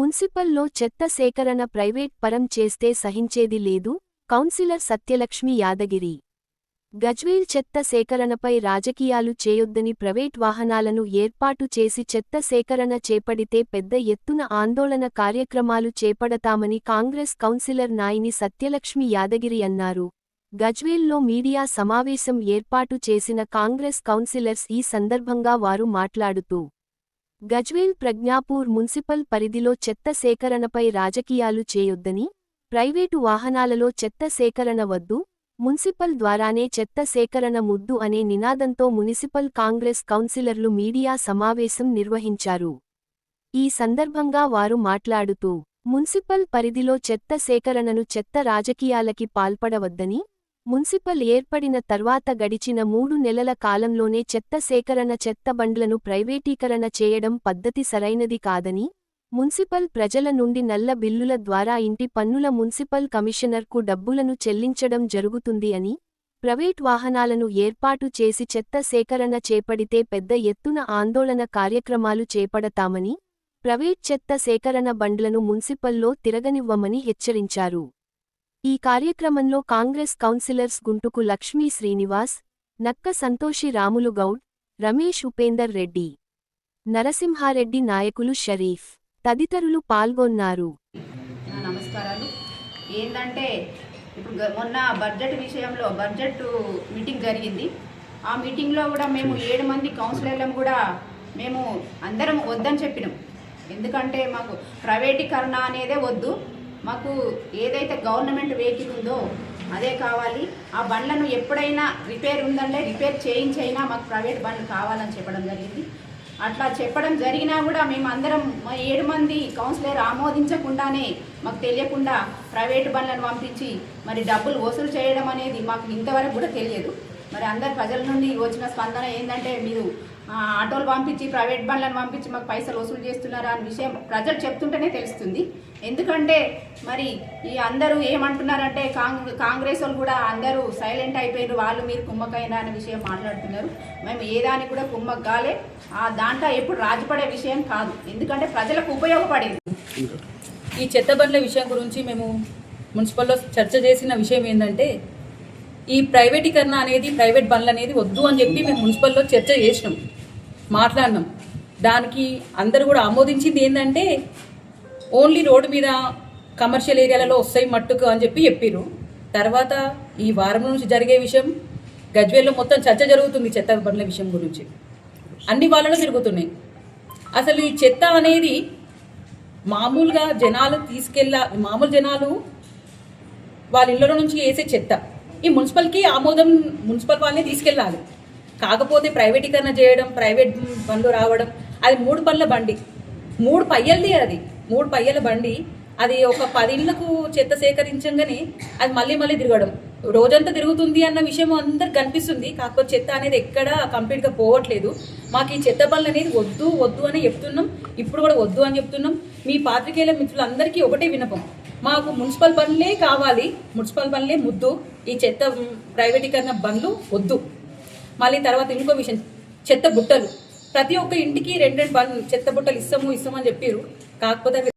మున్సిపల్లో చెత్త సేకరణ ప్రైవేట్ పరం చేస్తే సహించేది లేదు, కౌన్సిలర్ సత్యలక్ష్మి యాదగిరి. గజ్వేల్ చెత్త సేకరణపై రాజకీయాలు చేయొద్దని ప్రైవేట్ వాహనాలను ఏర్పాటు చేసి చెత్త సేకరణ చేపడితే పెద్ద ఎత్తున ఆందోళన కార్యక్రమాలు చేపడతామని కాంగ్రెస్ కౌన్సిలర్ నాయిని సత్యలక్ష్మి యాదగిరి అన్నారు. గజ్వేల్లో మీడియా సమావేశం ఏర్పాటు చేసిన కాంగ్రెస్ కౌన్సిలర్స్ ఈ సందర్భంగా వారు మాట్లాడుతూ, గజ్వేల్ ప్రజ్ఞాపూర్ మున్సిపల్ పరిధిలో చెత్త సేకరణపై రాజకీయాలు చేయొద్దని, ప్రైవేటు వాహనాలలో చెత్త సేకరణ వద్దు, మున్సిపల్ ద్వారానే చెత్త సేకరణ ముద్దు అనే నినాదంతో మునిసిపల్ కాంగ్రెస్ కౌన్సిలర్లు మీడియా సమావేశం నిర్వహించారు. ఈ సందర్భంగా వారు మాట్లాడుతూ, మున్సిపల్ పరిధిలో చెత్త సేకరణను చెత్త రాజకీయాలకి పాల్పడవద్దని, మున్సిపల్ ఏర్పడిన తర్వాత గడిచిన 3 నెలల కాలంలోనే చెత్త సేకరణ చెత్త బండ్లను ప్రైవేటీకరణ చేయడం పద్ధతి సరైనది కాదని, మున్సిపల్ ప్రజల నుండి నల్ల బిల్లుల ద్వారా ఇంటి పన్నుల మున్సిపల్ కమిషనర్కు డబ్బులను చెల్లించడం జరుగుతుంది అని, ప్రైవేట్ వాహనాలను ఏర్పాటు చేసి చెత్త సేకరణ చేపడితే పెద్ద ఎత్తున ఆందోళన కార్యక్రమాలు చేపడతామని, ప్రైవేట్ చెత్త సేకరణ బండ్లను మున్సిపల్లో తిరగనివ్వమని హెచ్చరించారు. ఈ కార్యక్రమంలో కాంగ్రెస్ కౌన్సిలర్స్ గుంటుకు లక్ష్మీ శ్రీనివాస్, నక్క సంతోషి రాములు గౌడ్, రమేష్ ఉపేందర్ రెడ్డి, నరసింహారెడ్డి నాయకులు షరీఫ్ తదితరులు పాల్గొన్నారు. నమస్కారాలు. ఏంటంటే ఇప్పుడు మొన్న బడ్జెట్ విషయంలో బడ్జెట్ మీటింగ్ జరిగింది. ఆ మీటింగ్లో కూడా మేము 7 మంది కౌన్సిలర్లను కూడా మేము అందరం వద్దని చెప్పినాం. ఎందుకంటే మాకు ప్రైవేటీకరణ అనేదే వద్దు, మాకు ఏదైతే గవర్నమెంట్ వెహికల్ ఉందో అదే కావాలి. ఆ బండ్లను ఎప్పుడైనా రిపేర్ ఉందంటే రిపేర్ చేయించైనా మాకు ప్రైవేట్ బండ్లు కావాలని చెప్పడం జరిగింది. అట్లా చెప్పడం జరిగినా కూడా మేము అందరం 7 మంది కౌన్సిలర్ ఆమోదించకుండానే మాకు తెలియకుండా ప్రైవేట్ బండ్లను పంపించి మరి డబ్బులు వసూలు చేయడం అనేది మాకు ఇంతవరకు కూడా తెలియదు. మరి అందరు ప్రజల నుండి వచ్చిన స్పందన ఏంటంటే మీరు ఆటోలు పంపించి ప్రైవేట్ బండ్లను పంపించి మాకు పైసలు వసూలు చేస్తున్నారా అనే విషయం ప్రజలు చెప్తుంటేనే తెలుస్తుంది. ఎందుకంటే మరి ఈ అందరూ ఏమంటున్నారంటే కాంగ్రెస్ వాళ్ళు కూడా అందరూ సైలెంట్ అయిపోయారు, వాళ్ళు మీరు కుమ్మకైనా అనే విషయం మాట్లాడుతున్నారు. మేము ఏ దానికి కూడా కుమ్మక్ కాలే, దాంట్లో ఎప్పుడు రాజపడే విషయం కాదు, ఎందుకంటే ప్రజలకు ఉపయోగపడేది. ఈ చెత్త బండ్ల విషయం గురించి మేము మున్సిపల్లో చర్చ చేసిన విషయం ఏంటంటే, ఈ ప్రైవేటీకరణ అనేది ప్రైవేట్ బండ్లు అనేది వద్దు అని చెప్పి మేము మున్సిపల్లో చర్చ చేసినాం, మాట్లాడినాం. దానికి అందరూ కూడా ఆమోదించింది ఏంటంటే ఓన్లీ రోడ్డు మీద కమర్షియల్ ఏరియాలలో వస్తాయి మట్టుకు అని చెప్పారు. తర్వాత ఈ వారం నుంచి జరిగే విషయం గజ్వేల్లో మొత్తం చర్చ జరుగుతుంది. చెత్త బండ్ల విషయం గురించి అన్ని వాళ్ళలో తిరుగుతున్నాయి. అసలు ఈ చెత్త అనేది మామూలుగా జనాలు మామూలు జనాలు వాళ్ళ ఇళ్ళలో నుంచి వేసే చెత్త ఈ మున్సిపల్కి ఆమోదం మున్సిపల్ వాళ్ళని తీసుకెళ్ళాలి. కాకపోతే ప్రైవేటీకరణ చేయడం, ప్రైవేట్ బండ్లు రావడం, అది 3 పళ్ళ బండి, 3 పయ్యలది, అది 3 పయ్యల బండి. అది ఒక 10 ఇళ్లకు చెత్త సేకరించగానే అది మళ్ళీ తిరగడం, రోజంతా తిరుగుతుంది అన్న విషయం అందరికి కనిపిస్తుంది. కాకపోతే చెత్త అనేది ఎక్కడ కంప్లీట్గా పోవట్లేదు. మాకు ఈ చెత్త బండ్లు అనేది వద్దు అని చెప్తున్నాం, ఇప్పుడు కూడా వద్దు అని చెప్తున్నాం. మీ పాత్రికేయుల మిత్రులందరికీ ఒకటే విన్నపం, మాకు మున్సిపల్ బండ్లే కావాలి, మున్సిపల్ బండ్లే ముద్దు, ఈ చెత్త ప్రైవేటీకరణ బండ్లు వద్దు. మళ్ళీ తర్వాత ఇంకో విషయం, చెత్త బుట్టలు ప్రతి ఒక్క ఇంటికి 2 చెత్త బుట్టలు ఇస్తామని చెప్పారు. కాకపోతే